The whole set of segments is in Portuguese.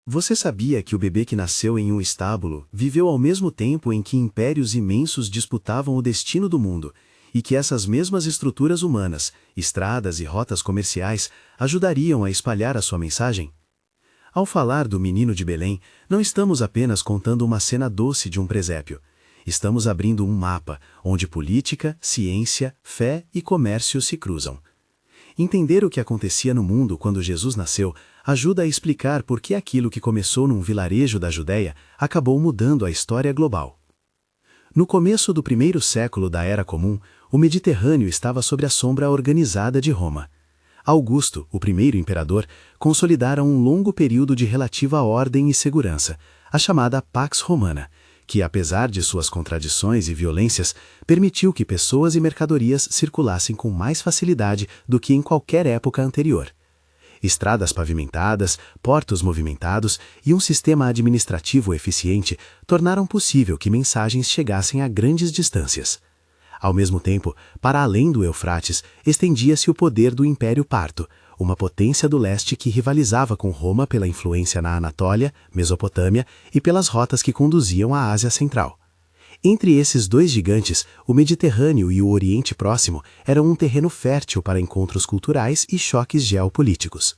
Você sabia que o bebê que nasceu em um estábulo viveu ao mesmo tempo em que impérios imensos disputavam o destino do mundo, e que essas mesmas estruturas humanas, estradas e rotas comerciais ajudariam a espalhar a sua mensagem? Ao falar do menino de Belém, não estamos apenas contando uma cena doce de um presépio. Estamos abrindo um mapa onde política, ciência, fé e comércio se cruzam. Entender o que acontecia no mundo quando Jesus nasceu ajuda a explicar por que aquilo que começou num vilarejo da Judéia acabou mudando a história global. No começo do primeiro século da Era Comum, o Mediterrâneo estava sob a sombra organizada de Roma. Augusto, o primeiro imperador, consolidara um longo período de relativa ordem e segurança, a chamada Pax Romana, que, apesar de suas contradições e violências, permitiu que pessoas e mercadorias circulassem com mais facilidade do que em qualquer época anterior. Estradas pavimentadas, portos movimentados e um sistema administrativo eficiente tornaram possível que mensagens chegassem a grandes distâncias. Ao mesmo tempo, para além do Eufrates, estendia-se o poder do Império Parto, uma potência do leste que rivalizava com Roma pela influência na Anatólia, Mesopotâmia e pelas rotas que conduziam à Ásia Central. Entre esses dois gigantes, o Mediterrâneo e o Oriente Próximo eram um terreno fértil para encontros culturais e choques geopolíticos.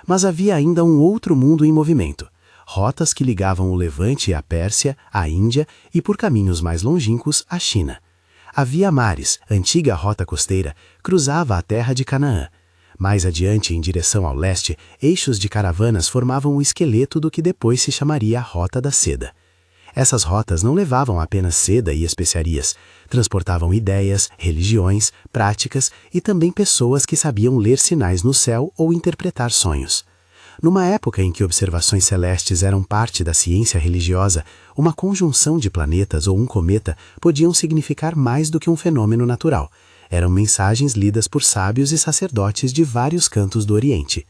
Mas havia ainda um outro mundo em movimento. Rotas que ligavam o Levante à Pérsia, à Índia e, por caminhos mais longínquos, à China. A Via Maris, antiga rota costeira, cruzava a terra de Canaã. Mais adiante, em direção ao leste, eixos de caravanas formavam o esqueleto do que depois se chamaria a Rota da Seda. Essas rotas não levavam apenas seda e especiarias, transportavam ideias, religiões, práticas e também pessoas que sabiam ler sinais no céu ou interpretar sonhos. Numa época em que observações celestes eram parte da ciência religiosa, uma conjunção de planetas ou um cometa podiam significar mais do que um fenômeno natural. Eram mensagens lidas por sábios e sacerdotes de vários cantos do Oriente.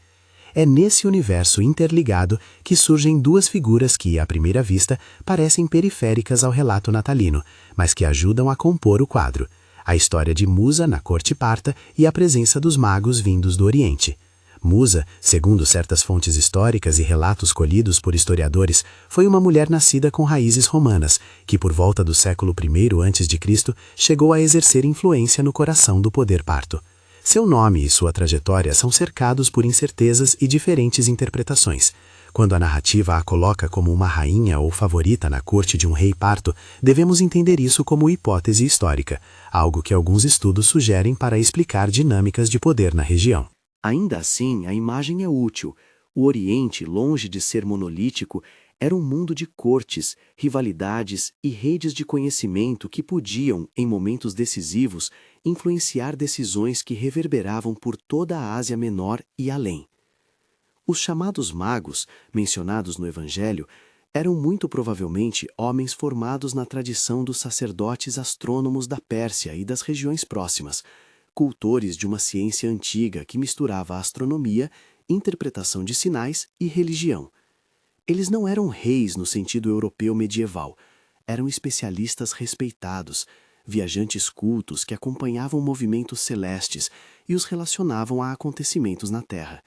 É nesse universo interligado que surgem duas figuras que, à primeira vista, parecem periféricas ao relato natalino, mas que ajudam a compor o quadro: a história de Musa na corte parta e a presença dos magos vindos do Oriente. Musa, segundo certas fontes históricas e relatos colhidos por historiadores, foi uma mulher nascida com raízes romanas, que por volta do século I a.C. chegou a exercer influência no coração do poder parto. Seu nome e sua trajetória são cercados por incertezas e diferentes interpretações. Quando a narrativa a coloca como uma rainha ou favorita na corte de um rei parto, devemos entender isso como hipótese histórica, algo que alguns estudos sugerem para explicar dinâmicas de poder na região. Ainda assim, a imagem é útil. O Oriente, longe de ser monolítico, era um mundo de cortes, rivalidades e redes de conhecimento que podiam, em momentos decisivos, influenciar decisões que reverberavam por toda a Ásia Menor e além. Os chamados magos, mencionados no Evangelho, eram muito provavelmente homens formados na tradição dos sacerdotes astrônomos da Pérsia e das regiões próximas, cultores de uma ciência antiga que misturava astronomia, interpretação de sinais e religião. Eles não eram reis no sentido europeu medieval, eram especialistas respeitados, viajantes cultos que acompanhavam movimentos celestes e os relacionavam a acontecimentos na Terra.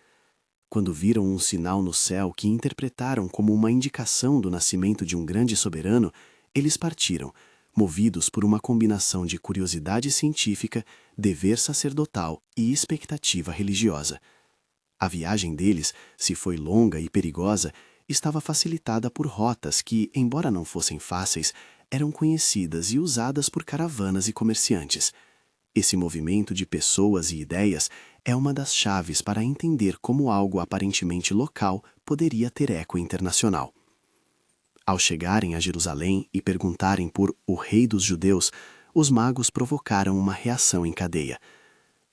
Quando viram um sinal no céu que interpretaram como uma indicação do nascimento de um grande soberano, eles partiram, movidos por uma combinação de curiosidade científica, dever sacerdotal e expectativa religiosa. A viagem deles, se foi longa e perigosa, estava facilitada por rotas que, embora não fossem fáceis, eram conhecidas e usadas por caravanas e comerciantes. Esse movimento de pessoas e ideias é uma das chaves para entender como algo aparentemente local poderia ter eco internacional. Ao chegarem a Jerusalém e perguntarem por o Rei dos Judeus, os magos provocaram uma reação em cadeia.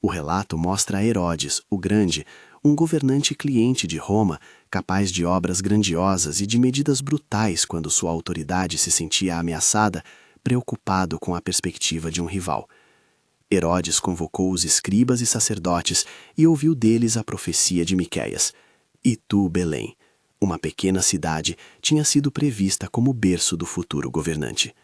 O relato mostra Herodes, o Grande, um governante cliente de Roma, capaz de obras grandiosas e de medidas brutais quando sua autoridade se sentia ameaçada, preocupado com a perspectiva de um rival. Herodes convocou os escribas e sacerdotes e ouviu deles a profecia de Miqueias: "E tu, Belém, uma pequena cidade, tinha sido prevista como berço do futuro governante."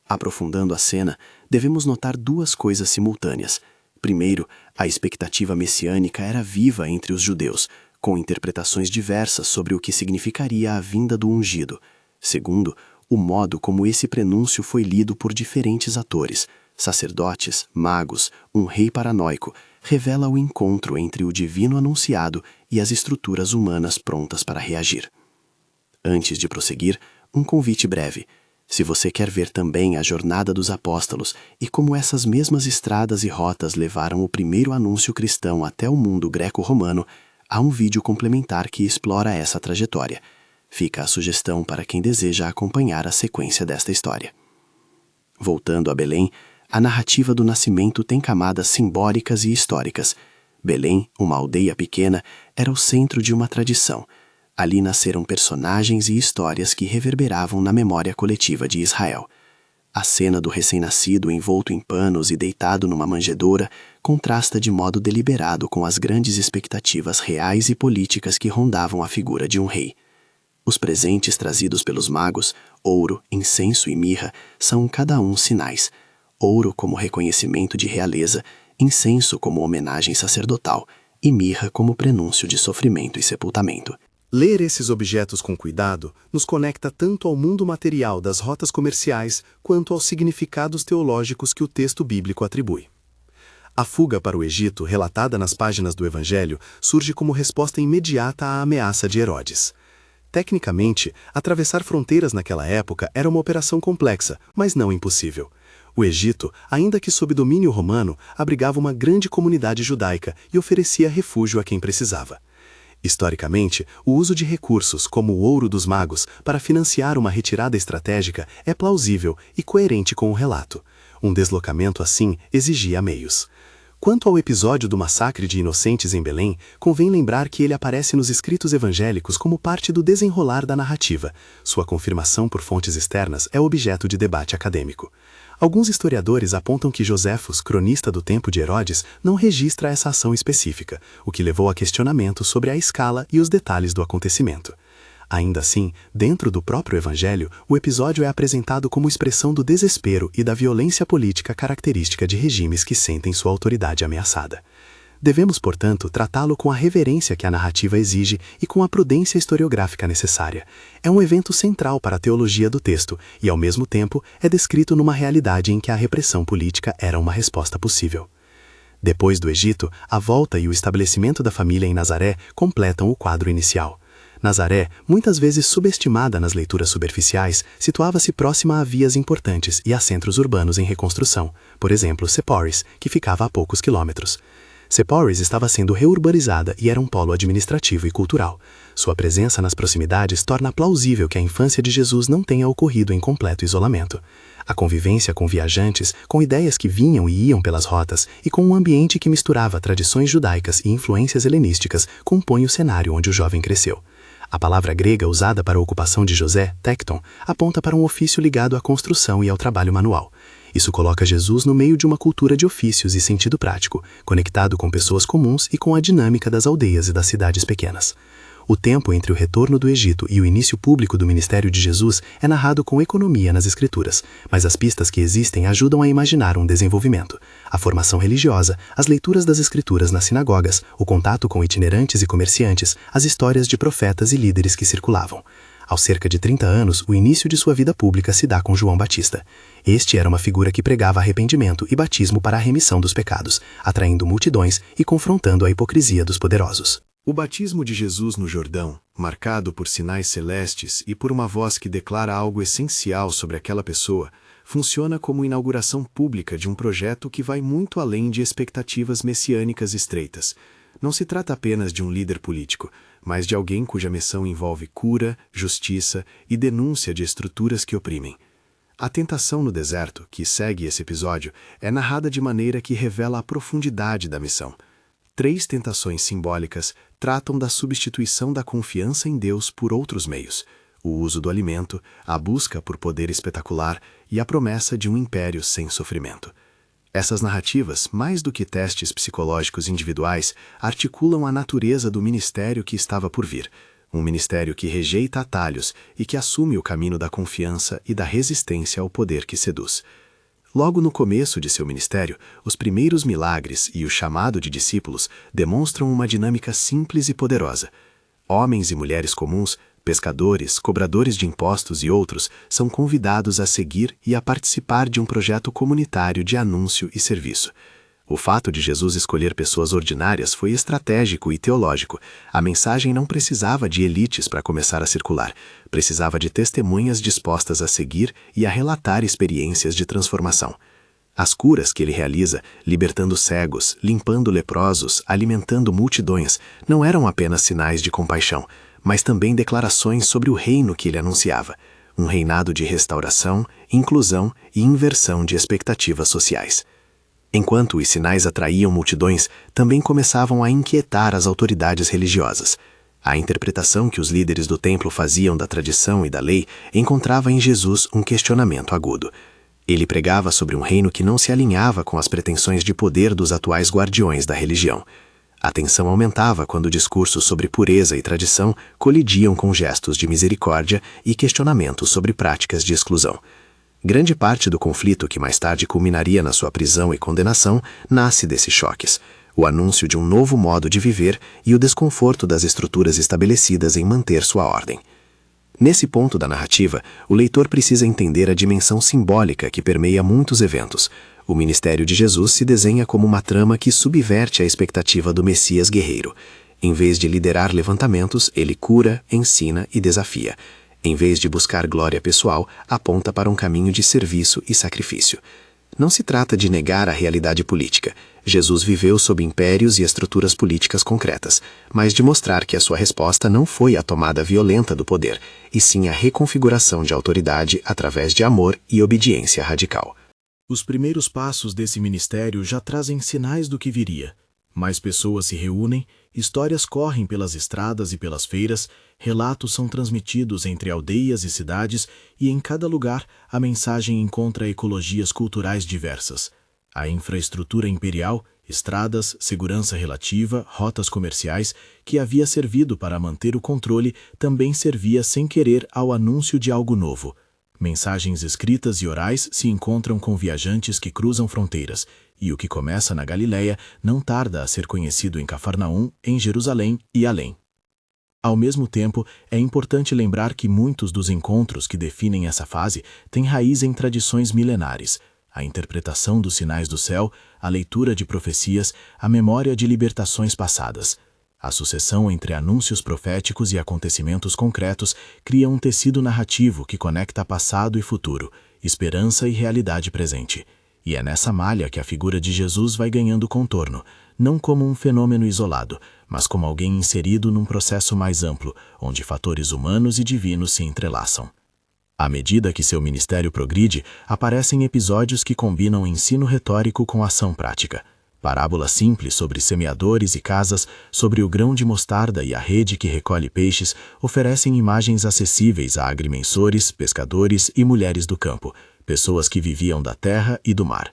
Aprofundando a cena, devemos notar duas coisas simultâneas. Primeiro, a expectativa messiânica era viva entre os judeus, com interpretações diversas sobre o que significaria a vinda do ungido. Segundo, o modo como esse prenúncio foi lido por diferentes atores, sacerdotes, magos, um rei paranoico, revela o encontro entre o divino anunciado e as estruturas humanas prontas para reagir. Antes de prosseguir, um convite breve. Se você quer ver também a jornada dos apóstolos e como essas mesmas estradas e rotas levaram o primeiro anúncio cristão até o mundo greco-romano, há um vídeo complementar que explora essa trajetória. Fica a sugestão para quem deseja acompanhar a sequência desta história. Voltando a Belém, a narrativa do nascimento tem camadas simbólicas e históricas. Belém, uma aldeia pequena, era o centro de uma tradição. Ali nasceram personagens e histórias que reverberavam na memória coletiva de Israel. A cena do recém-nascido envolto em panos e deitado numa manjedoura contrasta de modo deliberado com as grandes expectativas reais e políticas que rondavam a figura de um rei. Os presentes trazidos pelos magos, ouro, incenso e mirra, são cada um sinais. Ouro como reconhecimento de realeza, incenso como homenagem sacerdotal e mirra como prenúncio de sofrimento e sepultamento. Ler esses objetos com cuidado nos conecta tanto ao mundo material das rotas comerciais quanto aos significados teológicos que o texto bíblico atribui. A fuga para o Egito, relatada nas páginas do Evangelho, surge como resposta imediata à ameaça de Herodes. Tecnicamente, atravessar fronteiras naquela época era uma operação complexa, mas não impossível. O Egito, ainda que sob domínio romano, abrigava uma grande comunidade judaica e oferecia refúgio a quem precisava. Historicamente, o uso de recursos, como o ouro dos magos, para financiar uma retirada estratégica é plausível e coerente com o relato. Um deslocamento assim exigia meios. Quanto ao episódio do massacre de inocentes em Belém, convém lembrar que ele aparece nos escritos evangélicos como parte do desenrolar da narrativa. Sua confirmação por fontes externas é objeto de debate acadêmico. Alguns historiadores apontam que Joséfos, cronista do tempo de Herodes, não registra essa ação específica, o que levou a questionamentos sobre a escala e os detalhes do acontecimento. Ainda assim, dentro do próprio Evangelho, o episódio é apresentado como expressão do desespero e da violência política característica de regimes que sentem sua autoridade ameaçada. Devemos, portanto, tratá-lo com a reverência que a narrativa exige e com a prudência historiográfica necessária. É um evento central para a teologia do texto e, ao mesmo tempo, é descrito numa realidade em que a repressão política era uma resposta possível. Depois do Egito, a volta e o estabelecimento da família em Nazaré completam o quadro inicial. Nazaré, muitas vezes subestimada nas leituras superficiais, situava-se próxima a vias importantes e a centros urbanos em reconstrução, por exemplo, Sepphoris, que ficava a poucos quilômetros. Sepphoris estava sendo reurbanizada e era um polo administrativo e cultural. Sua presença nas proximidades torna plausível que a infância de Jesus não tenha ocorrido em completo isolamento. A convivência com viajantes, com ideias que vinham e iam pelas rotas e com um ambiente que misturava tradições judaicas e influências helenísticas compõe o cenário onde o jovem cresceu. A palavra grega usada para a ocupação de José, tekton, aponta para um ofício ligado à construção e ao trabalho manual. Isso coloca Jesus no meio de uma cultura de ofícios e sentido prático, conectado com pessoas comuns e com a dinâmica das aldeias e das cidades pequenas. O tempo entre o retorno do Egito e o início público do ministério de Jesus é narrado com economia nas Escrituras, mas as pistas que existem ajudam a imaginar um desenvolvimento. A formação religiosa, as leituras das Escrituras nas sinagogas, o contato com itinerantes e comerciantes, as histórias de profetas e líderes que circulavam. Aos cerca de 30 anos, o início de sua vida pública se dá com João Batista. Este era uma figura que pregava arrependimento e batismo para a remissão dos pecados, atraindo multidões e confrontando a hipocrisia dos poderosos. O batismo de Jesus no Jordão, marcado por sinais celestes e por uma voz que declara algo essencial sobre aquela pessoa, funciona como inauguração pública de um projeto que vai muito além de expectativas messiânicas estreitas. Não se trata apenas de um líder político, mas de alguém cuja missão envolve cura, justiça e denúncia de estruturas que oprimem. A tentação no deserto, que segue esse episódio, é narrada de maneira que revela a profundidade da missão. 3 tentações simbólicas tratam da substituição da confiança em Deus por outros meios: o uso do alimento, a busca por poder espetacular e a promessa de um império sem sofrimento. Essas narrativas, mais do que testes psicológicos individuais, articulam a natureza do ministério que estava por vir, um ministério que rejeita atalhos e que assume o caminho da confiança e da resistência ao poder que seduz. Logo no começo de seu ministério, os primeiros milagres e o chamado de discípulos demonstram uma dinâmica simples e poderosa. Homens e mulheres comuns, pescadores, cobradores de impostos e outros são convidados a seguir e a participar de um projeto comunitário de anúncio e serviço. O fato de Jesus escolher pessoas ordinárias foi estratégico e teológico. A mensagem não precisava de elites para começar a circular, precisava de testemunhas dispostas a seguir e a relatar experiências de transformação. As curas que ele realiza, libertando cegos, limpando leprosos, alimentando multidões, não eram apenas sinais de compaixão, mas também declarações sobre o reino que ele anunciava, um reinado de restauração, inclusão e inversão de expectativas sociais. Enquanto os sinais atraíam multidões, também começavam a inquietar as autoridades religiosas. A interpretação que os líderes do templo faziam da tradição e da lei encontrava em Jesus um questionamento agudo. Ele pregava sobre um reino que não se alinhava com as pretensões de poder dos atuais guardiões da religião. A tensão aumentava quando discursos sobre pureza e tradição colidiam com gestos de misericórdia e questionamentos sobre práticas de exclusão. Grande parte do conflito que mais tarde culminaria na sua prisão e condenação nasce desses choques, o anúncio de um novo modo de viver e o desconforto das estruturas estabelecidas em manter sua ordem. Nesse ponto da narrativa, o leitor precisa entender a dimensão simbólica que permeia muitos eventos. O ministério de Jesus se desenha como uma trama que subverte a expectativa do Messias guerreiro. Em vez de liderar levantamentos, ele cura, ensina e desafia. Em vez de buscar glória pessoal, aponta para um caminho de serviço e sacrifício. Não se trata de negar a realidade política. Jesus viveu sob impérios e estruturas políticas concretas, mas de mostrar que a sua resposta não foi a tomada violenta do poder, e sim a reconfiguração de autoridade através de amor e obediência radical. Os primeiros passos desse ministério já trazem sinais do que viria. Mais pessoas se reúnem, histórias correm pelas estradas e pelas feiras, relatos são transmitidos entre aldeias e cidades e em cada lugar a mensagem encontra ecologias culturais diversas. A infraestrutura imperial, estradas, segurança relativa, rotas comerciais, que havia servido para manter o controle, também servia sem querer ao anúncio de algo novo. Mensagens escritas e orais se encontram com viajantes que cruzam fronteiras, e o que começa na Galileia não tarda a ser conhecido em Cafarnaum, em Jerusalém e além. Ao mesmo tempo, é importante lembrar que muitos dos encontros que definem essa fase têm raiz em tradições milenares. A interpretação dos sinais do céu, a leitura de profecias, a memória de libertações passadas. A sucessão entre anúncios proféticos e acontecimentos concretos cria um tecido narrativo que conecta passado e futuro, esperança e realidade presente. E é nessa malha que a figura de Jesus vai ganhando contorno, não como um fenômeno isolado, mas como alguém inserido num processo mais amplo, onde fatores humanos e divinos se entrelaçam. À medida que seu ministério progride, aparecem episódios que combinam ensino retórico com ação prática. Parábolas simples sobre semeadores e casas, sobre o grão de mostarda e a rede que recolhe peixes, oferecem imagens acessíveis a agrimensores, pescadores e mulheres do campo, pessoas que viviam da terra e do mar.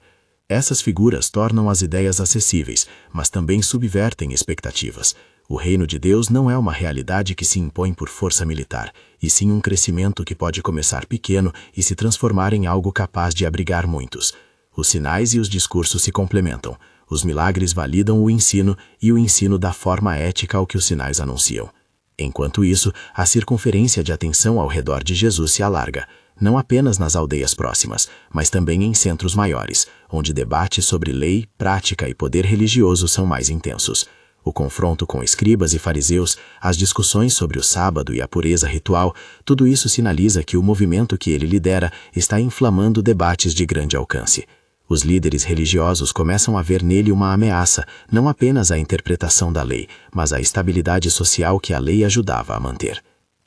Essas figuras tornam as ideias acessíveis, mas também subvertem expectativas. O reino de Deus não é uma realidade que se impõe por força militar, e sim um crescimento que pode começar pequeno e se transformar em algo capaz de abrigar muitos. Os sinais e os discursos se complementam. Os milagres validam o ensino e o ensino dá forma ética ao que os sinais anunciam. Enquanto isso, a circunferência de atenção ao redor de Jesus se alarga, não apenas nas aldeias próximas, mas também em centros maiores, onde debates sobre lei, prática e poder religioso são mais intensos. O confronto com escribas e fariseus, as discussões sobre o sábado e a pureza ritual, tudo isso sinaliza que o movimento que ele lidera está inflamando debates de grande alcance. Os líderes religiosos começam a ver nele uma ameaça, não apenas à interpretação da lei, mas à estabilidade social que a lei ajudava a manter.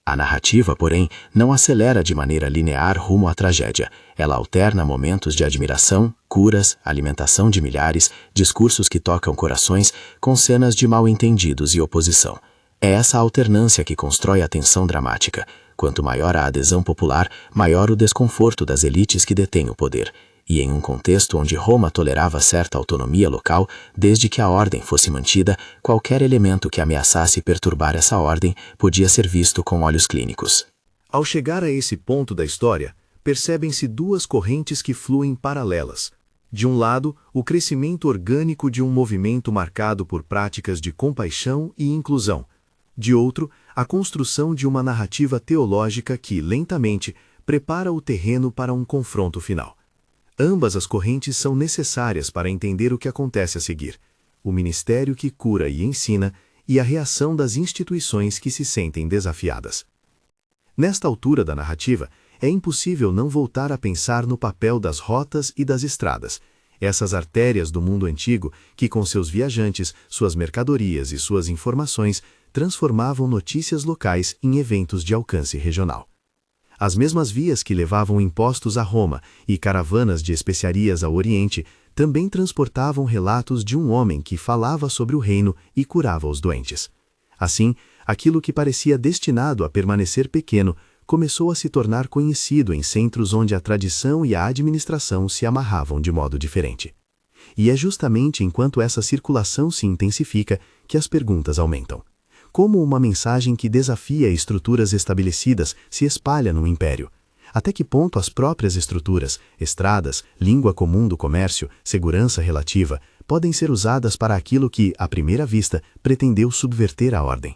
A narrativa, porém, não acelera de maneira linear rumo à tragédia. Ela alterna momentos de admiração, curas, alimentação de milhares, discursos que tocam corações, com cenas de mal-entendidos e oposição. É essa alternância que constrói a tensão dramática. Quanto maior a adesão popular, maior o desconforto das elites que detêm o poder. E em um contexto onde Roma tolerava certa autonomia local, desde que a ordem fosse mantida, qualquer elemento que ameaçasse perturbar essa ordem podia ser visto com olhos clínicos. Ao chegar a esse ponto da história, percebem-se duas correntes que fluem paralelas. De um lado, o crescimento orgânico de um movimento marcado por práticas de compaixão e inclusão. De outro, a construção de uma narrativa teológica que, lentamente, prepara o terreno para um confronto final. Ambas as correntes são necessárias para entender o que acontece a seguir: o ministério que cura e ensina e a reação das instituições que se sentem desafiadas. Nesta altura da narrativa, é impossível não voltar a pensar no papel das rotas e das estradas, essas artérias do mundo antigo que, com seus viajantes, suas mercadorias e suas informações, transformavam notícias locais em eventos de alcance regional. As mesmas vias que levavam impostos a Roma e caravanas de especiarias ao Oriente também transportavam relatos de um homem que falava sobre o reino e curava os doentes. Assim, aquilo que parecia destinado a permanecer pequeno começou a se tornar conhecido em centros onde a tradição e a administração se amarravam de modo diferente. E é justamente enquanto essa circulação se intensifica que as perguntas aumentam. Como uma mensagem que desafia estruturas estabelecidas se espalha num império? Até que ponto as próprias estruturas, estradas, língua comum do comércio, segurança relativa, podem ser usadas para aquilo que, à primeira vista, pretendeu subverter a ordem?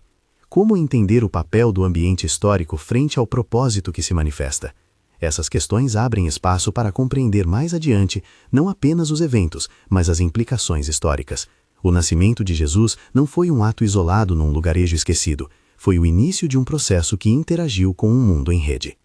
Como entender o papel do ambiente histórico frente ao propósito que se manifesta? Essas questões abrem espaço para compreender mais adiante não apenas os eventos, mas as implicações históricas. O nascimento de Jesus não foi um ato isolado num lugarejo esquecido, foi o início de um processo que interagiu com um mundo em rede.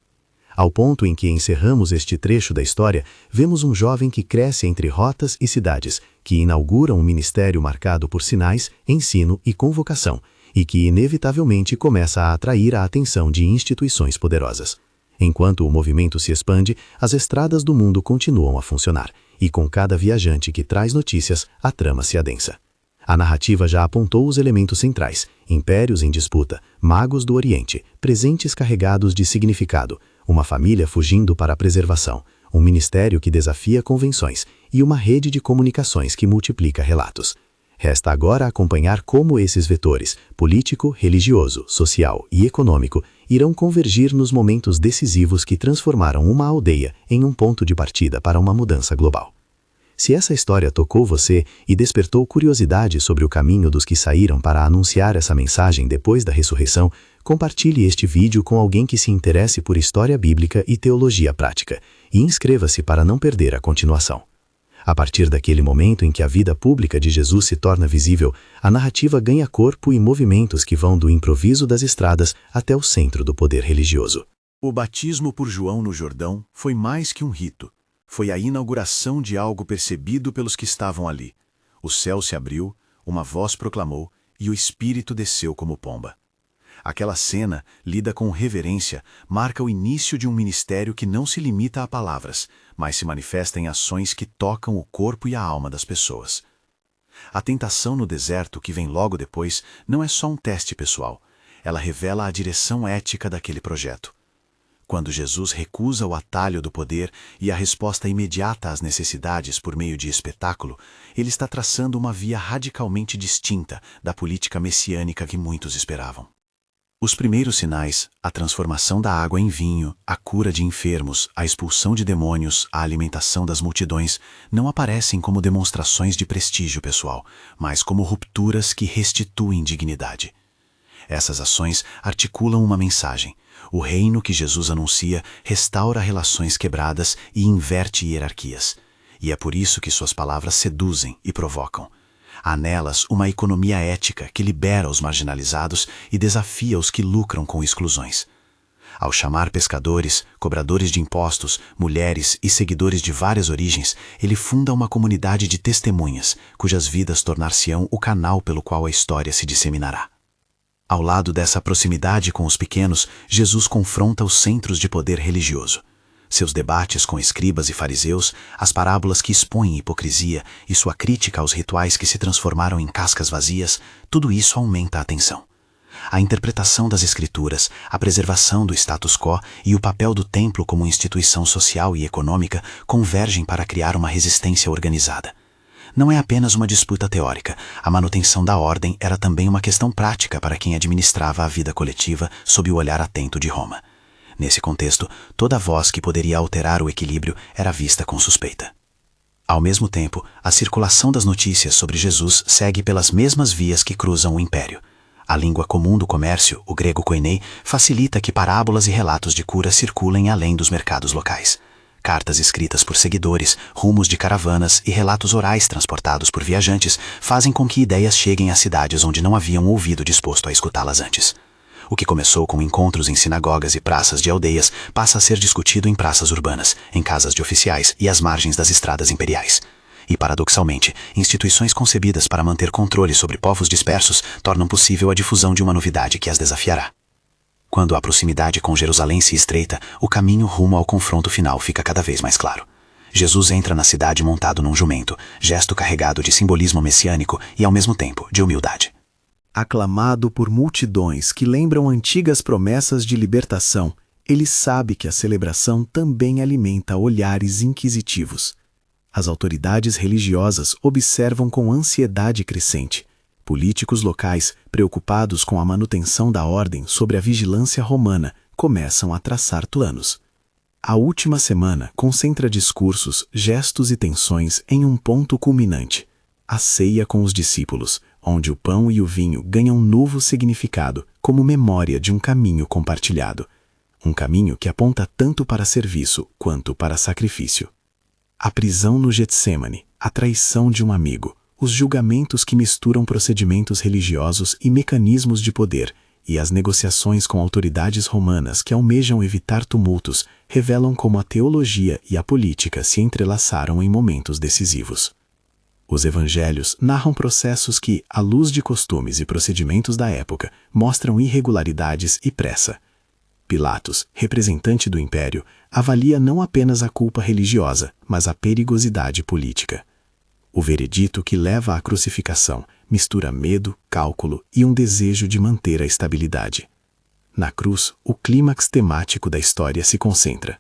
Ao ponto em que encerramos este trecho da história, vemos um jovem que cresce entre rotas e cidades, que inaugura um ministério marcado por sinais, ensino e convocação, e que inevitavelmente começa a atrair a atenção de instituições poderosas. Enquanto o movimento se expande, as estradas do mundo continuam a funcionar, e com cada viajante que traz notícias, a trama se adensa. A narrativa já apontou os elementos centrais: impérios em disputa, magos do Oriente, presentes carregados de significado, uma família fugindo para a preservação, um ministério que desafia convenções e uma rede de comunicações que multiplica relatos. Resta agora acompanhar como esses vetores, político, religioso, social e econômico, irão convergir nos momentos decisivos que transformaram uma aldeia em um ponto de partida para uma mudança global. Se essa história tocou você e despertou curiosidade sobre o caminho dos que saíram para anunciar essa mensagem depois da ressurreição, compartilhe este vídeo com alguém que se interesse por história bíblica e teologia prática, e inscreva-se para não perder a continuação. A partir daquele momento em que a vida pública de Jesus se torna visível, a narrativa ganha corpo e movimentos que vão do improviso das estradas até o centro do poder religioso. O batismo por João no Jordão foi mais que um rito. Foi a inauguração de algo percebido pelos que estavam ali. O céu se abriu, uma voz proclamou, e o Espírito desceu como pomba. Aquela cena, lida com reverência, marca o início de um ministério que não se limita a palavras, mas se manifesta em ações que tocam o corpo e a alma das pessoas. A tentação no deserto, que vem logo depois, não é só um teste pessoal. Ela revela a direção ética daquele projeto. Quando Jesus recusa o atalho do poder e a resposta imediata às necessidades por meio de espetáculo, ele está traçando uma via radicalmente distinta da política messiânica que muitos esperavam. Os primeiros sinais, a transformação da água em vinho, a cura de enfermos, a expulsão de demônios, a alimentação das multidões, não aparecem como demonstrações de prestígio pessoal, mas como rupturas que restituem dignidade. Essas ações articulam uma mensagem. O reino que Jesus anuncia restaura relações quebradas e inverte hierarquias. E é por isso que suas palavras seduzem e provocam. Há nelas uma economia ética que libera os marginalizados e desafia os que lucram com exclusões. Ao chamar pescadores, cobradores de impostos, mulheres e seguidores de várias origens, ele funda uma comunidade de testemunhas, cujas vidas tornar-se-ão o canal pelo qual a história se disseminará. Ao lado dessa proximidade com os pequenos, Jesus confronta os centros de poder religioso. Seus debates com escribas e fariseus, as parábolas que expõem hipocrisia e sua crítica aos rituais que se transformaram em cascas vazias, tudo isso aumenta a tensão. A interpretação das escrituras, a preservação do status quo e o papel do templo como instituição social e econômica convergem para criar uma resistência organizada. Não é apenas uma disputa teórica, a manutenção da ordem era também uma questão prática para quem administrava a vida coletiva sob o olhar atento de Roma. Nesse contexto, toda voz que poderia alterar o equilíbrio era vista com suspeita. Ao mesmo tempo, a circulação das notícias sobre Jesus segue pelas mesmas vias que cruzam o império. A língua comum do comércio, o grego koinei, facilita que parábolas e relatos de cura circulem além dos mercados locais. Cartas escritas por seguidores, rumos de caravanas e relatos orais transportados por viajantes fazem com que ideias cheguem a cidades onde não haviam ouvido disposto a escutá-las antes. O que começou com encontros em sinagogas e praças de aldeias passa a ser discutido em praças urbanas, em casas de oficiais e às margens das estradas imperiais. E, paradoxalmente, instituições concebidas para manter controle sobre povos dispersos tornam possível a difusão de uma novidade que as desafiará. Quando a proximidade com Jerusalém se estreita, o caminho rumo ao confronto final fica cada vez mais claro. Jesus entra na cidade montado num jumento, gesto carregado de simbolismo messiânico e, ao mesmo tempo, de humildade. Aclamado por multidões que lembram antigas promessas de libertação, ele sabe que a celebração também alimenta olhares inquisitivos. As autoridades religiosas observam com ansiedade crescente. Políticos locais, preocupados com a manutenção da ordem sobre a vigilância romana, começam a traçar planos. A última semana concentra discursos, gestos e tensões em um ponto culminante: a ceia com os discípulos, onde o pão e o vinho ganham novo significado como memória de um caminho compartilhado. Um caminho que aponta tanto para serviço quanto para sacrifício. A prisão no Getsêmani, a traição de um amigo, os julgamentos que misturam procedimentos religiosos e mecanismos de poder, e as negociações com autoridades romanas que almejam evitar tumultos, revelam como a teologia e a política se entrelaçaram em momentos decisivos. Os evangelhos narram processos que, à luz de costumes e procedimentos da época, mostram irregularidades e pressa. Pilatos, representante do império, avalia não apenas a culpa religiosa, mas a perigosidade política. O veredito que leva à crucificação mistura medo, cálculo e um desejo de manter a estabilidade. Na cruz, o clímax temático da história se concentra.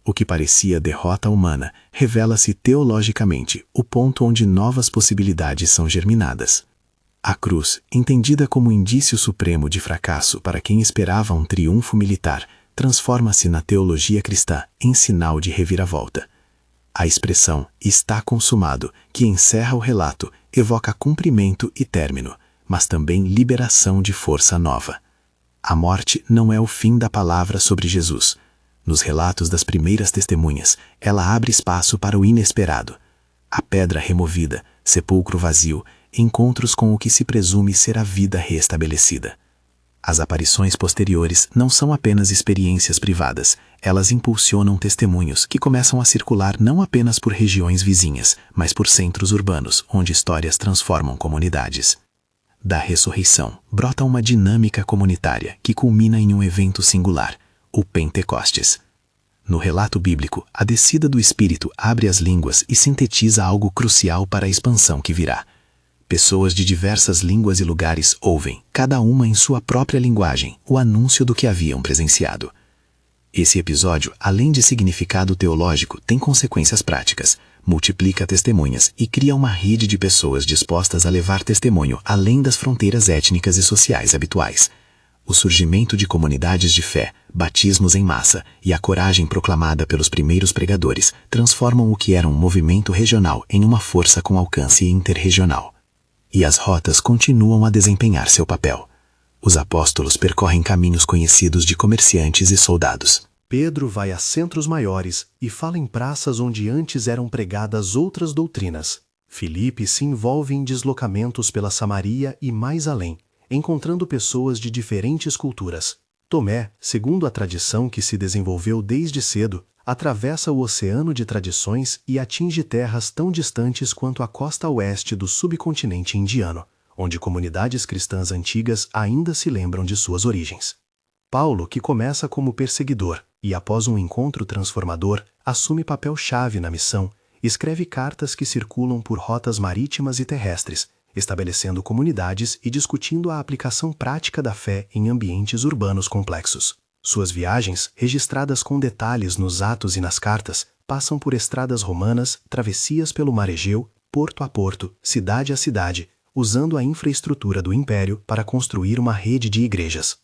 O que parecia derrota humana revela-se teologicamente o ponto onde novas possibilidades são germinadas. A cruz, entendida como indício supremo de fracasso para quem esperava um triunfo militar, transforma-se na teologia cristã em sinal de reviravolta. A expressão "está consumado", que encerra o relato, evoca cumprimento e término, mas também liberação de força nova. A morte não é o fim da palavra sobre Jesus. Nos relatos das primeiras testemunhas, ela abre espaço para o inesperado. A pedra removida, sepulcro vazio, encontros com o que se presume ser a vida restabelecida. As aparições posteriores não são apenas experiências privadas, elas impulsionam testemunhos que começam a circular não apenas por regiões vizinhas, mas por centros urbanos, onde histórias transformam comunidades. Da ressurreição, brota uma dinâmica comunitária que culmina em um evento singular, o Pentecostes. No relato bíblico, a descida do Espírito abre as línguas e sintetiza algo crucial para a expansão que virá. Pessoas de diversas línguas e lugares ouvem, cada uma em sua própria linguagem, o anúncio do que haviam presenciado. Esse episódio, além de significado teológico, tem consequências práticas, multiplica testemunhas e cria uma rede de pessoas dispostas a levar testemunho além das fronteiras étnicas e sociais habituais. O surgimento de comunidades de fé, batismos em massa e a coragem proclamada pelos primeiros pregadores transformam o que era um movimento regional em uma força com alcance interregional. E as rotas continuam a desempenhar seu papel. Os apóstolos percorrem caminhos conhecidos de comerciantes e soldados. Pedro vai a centros maiores e fala em praças onde antes eram pregadas outras doutrinas. Filipe se envolve em deslocamentos pela Samaria e mais além, encontrando pessoas de diferentes culturas. Tomé, segundo a tradição que se desenvolveu desde cedo, atravessa o oceano de tradições e atinge terras tão distantes quanto a costa oeste do subcontinente indiano, onde comunidades cristãs antigas ainda se lembram de suas origens. Paulo, que começa como perseguidor e, após um encontro transformador, assume papel-chave na missão, escreve cartas que circulam por rotas marítimas e terrestres, estabelecendo comunidades e discutindo a aplicação prática da fé em ambientes urbanos complexos. Suas viagens, registradas com detalhes nos Atos e nas cartas, passam por estradas romanas, travessias pelo Mar Egeu, porto a porto, cidade a cidade, usando a infraestrutura do império para construir uma rede de igrejas.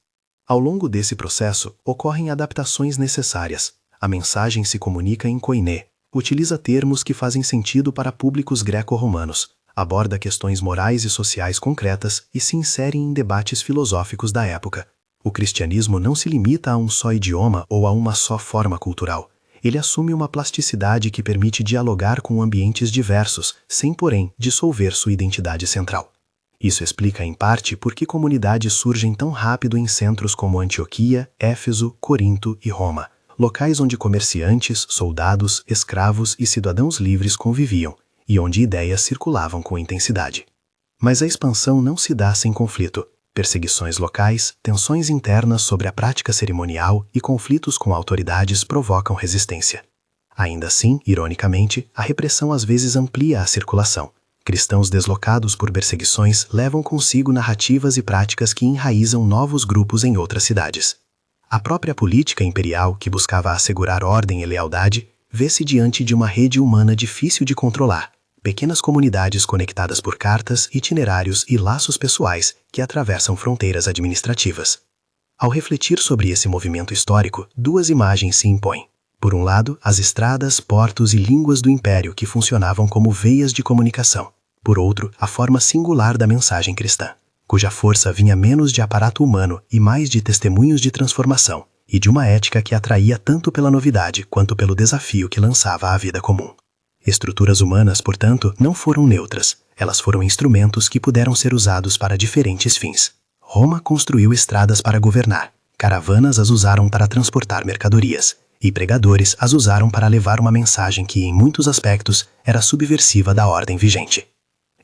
Ao longo desse processo, ocorrem adaptações necessárias. A mensagem se comunica em koiné, utiliza termos que fazem sentido para públicos greco-romanos, aborda questões morais e sociais concretas e se insere em debates filosóficos da época. O cristianismo não se limita a um só idioma ou a uma só forma cultural. Ele assume uma plasticidade que permite dialogar com ambientes diversos, sem, porém, dissolver sua identidade central. Isso explica, em parte, por que comunidades surgem tão rápido em centros como Antioquia, Éfeso, Corinto e Roma, locais onde comerciantes, soldados, escravos e cidadãos livres conviviam, e onde ideias circulavam com intensidade. Mas a expansão não se dá sem conflito. Perseguições locais, tensões internas sobre a prática cerimonial e conflitos com autoridades provocam resistência. Ainda assim, ironicamente, a repressão às vezes amplia a circulação. Cristãos deslocados por perseguições levam consigo narrativas e práticas que enraizam novos grupos em outras cidades. A própria política imperial, que buscava assegurar ordem e lealdade, vê-se diante de uma rede humana difícil de controlar, pequenas comunidades conectadas por cartas, itinerários e laços pessoais que atravessam fronteiras administrativas. Ao refletir sobre esse movimento histórico, duas imagens se impõem. Por um lado, as estradas, portos e línguas do Império que funcionavam como veias de comunicação. Por outro, a forma singular da mensagem cristã, cuja força vinha menos de aparato humano e mais de testemunhos de transformação, e de uma ética que atraía tanto pela novidade quanto pelo desafio que lançava à vida comum. Estruturas humanas, portanto, não foram neutras. Elas foram instrumentos que puderam ser usados para diferentes fins. Roma construiu estradas para governar, caravanas as usaram para transportar mercadorias, e pregadores as usaram para levar uma mensagem que, em muitos aspectos, era subversiva da ordem vigente.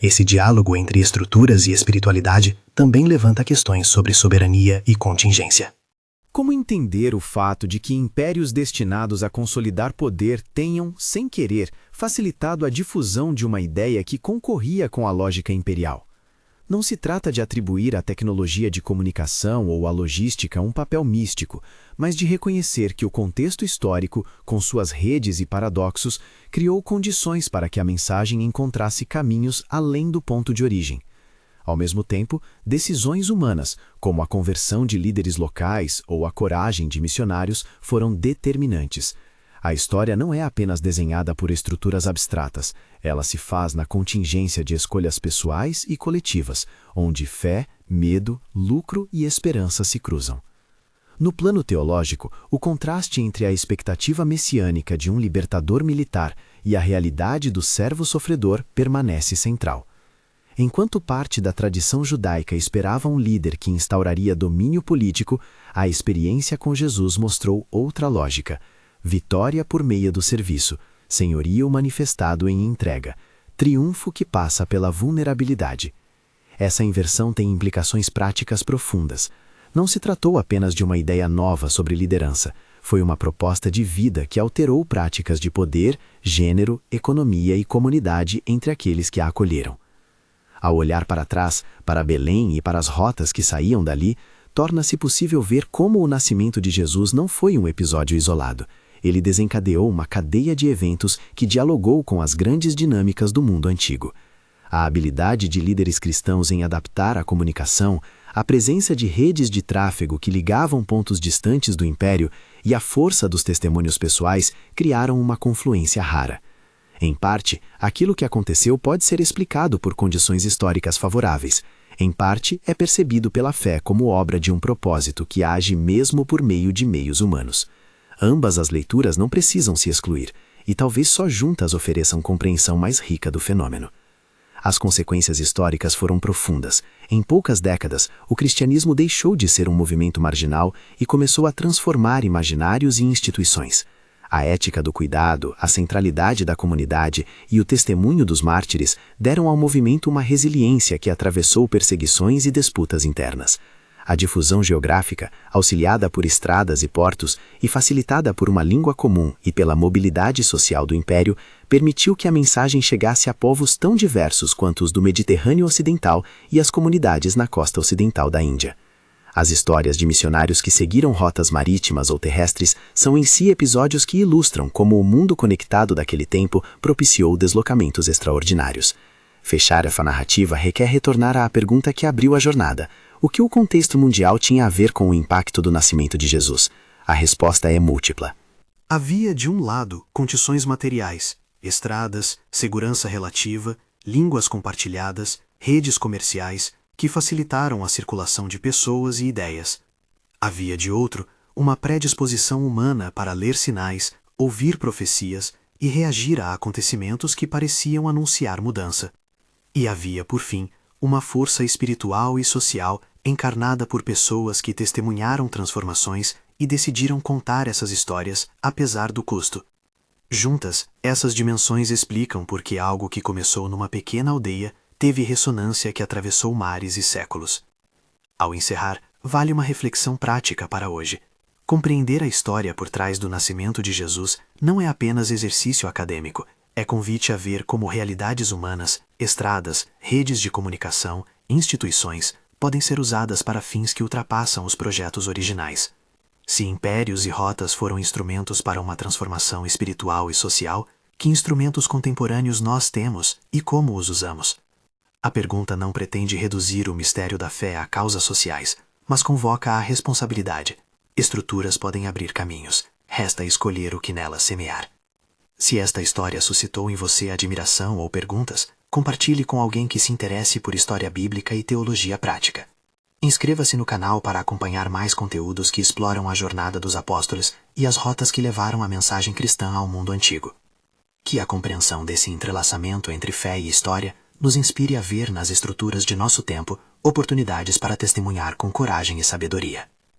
Esse diálogo entre estruturas e espiritualidade também levanta questões sobre soberania e contingência. Como entender o fato de que impérios destinados a consolidar poder tenham, sem querer, facilitado a difusão de uma ideia que concorria com a lógica imperial? Não se trata de atribuir à tecnologia de comunicação ou à logística um papel místico, mas de reconhecer que o contexto histórico, com suas redes e paradoxos, criou condições para que a mensagem encontrasse caminhos além do ponto de origem. Ao mesmo tempo, decisões humanas, como a conversão de líderes locais ou a coragem de missionários, foram determinantes. A história não é apenas desenhada por estruturas abstratas, ela se faz na contingência de escolhas pessoais e coletivas, onde fé, medo, lucro e esperança se cruzam. No plano teológico, o contraste entre a expectativa messiânica de um libertador militar e a realidade do servo sofredor permanece central. Enquanto parte da tradição judaica esperava um líder que instauraria domínio político, a experiência com Jesus mostrou outra lógica: vitória por meio do serviço, senhorio manifestado em entrega, triunfo que passa pela vulnerabilidade. Essa inversão tem implicações práticas profundas. Não se tratou apenas de uma ideia nova sobre liderança, foi uma proposta de vida que alterou práticas de poder, gênero, economia e comunidade entre aqueles que a acolheram. Ao olhar para trás, para Belém e para as rotas que saíam dali, torna-se possível ver como o nascimento de Jesus não foi um episódio isolado. Ele desencadeou uma cadeia de eventos que dialogou com as grandes dinâmicas do mundo antigo. A habilidade de líderes cristãos em adaptar a comunicação, a presença de redes de tráfego que ligavam pontos distantes do império e a força dos testemunhos pessoais criaram uma confluência rara. Em parte, aquilo que aconteceu pode ser explicado por condições históricas favoráveis. Em parte, é percebido pela fé como obra de um propósito que age mesmo por meio de meios humanos. Ambas as leituras não precisam se excluir, e talvez só juntas ofereçam compreensão mais rica do fenômeno. As consequências históricas foram profundas. Em poucas décadas, o cristianismo deixou de ser um movimento marginal e começou a transformar imaginários e instituições. A ética do cuidado, a centralidade da comunidade e o testemunho dos mártires deram ao movimento uma resiliência que atravessou perseguições e disputas internas. A difusão geográfica, auxiliada por estradas e portos e facilitada por uma língua comum e pela mobilidade social do Império, permitiu que a mensagem chegasse a povos tão diversos quanto os do Mediterrâneo Ocidental e as comunidades na costa ocidental da Índia. As histórias de missionários que seguiram rotas marítimas ou terrestres são em si episódios que ilustram como o mundo conectado daquele tempo propiciou deslocamentos extraordinários. Fechar essa narrativa requer retornar à pergunta que abriu a jornada: O que o contexto mundial tinha a ver com o impacto do nascimento de Jesus? A resposta é múltipla. Havia, de um lado, condições materiais, estradas, segurança relativa, línguas compartilhadas, redes comerciais, que facilitaram a circulação de pessoas e ideias. Havia, de outro, uma predisposição humana para ler sinais, ouvir profecias e reagir a acontecimentos que pareciam anunciar mudança. E havia, por fim, uma força espiritual e social encarnada por pessoas que testemunharam transformações e decidiram contar essas histórias, apesar do custo. Juntas, essas dimensões explicam por que algo que começou numa pequena aldeia teve ressonância que atravessou mares e séculos. Ao encerrar, vale uma reflexão prática para hoje. Compreender a história por trás do nascimento de Jesus não é apenas exercício acadêmico, é convite a ver como realidades humanas, estradas, redes de comunicação, instituições, podem ser usadas para fins que ultrapassam os projetos originais. Se impérios e rotas foram instrumentos para uma transformação espiritual e social, que instrumentos contemporâneos nós temos e como os usamos? A pergunta não pretende reduzir o mistério da fé a causas sociais, mas convoca a responsabilidade. Estruturas podem abrir caminhos, resta escolher o que nelas semear. Se esta história suscitou em você admiração ou perguntas, compartilhe com alguém que se interesse por história bíblica e teologia prática. Inscreva-se no canal para acompanhar mais conteúdos que exploram a jornada dos apóstolos e as rotas que levaram a mensagem cristã ao mundo antigo. Que a compreensão desse entrelaçamento entre fé e história nos inspire a ver nas estruturas de nosso tempo oportunidades para testemunhar com coragem e sabedoria.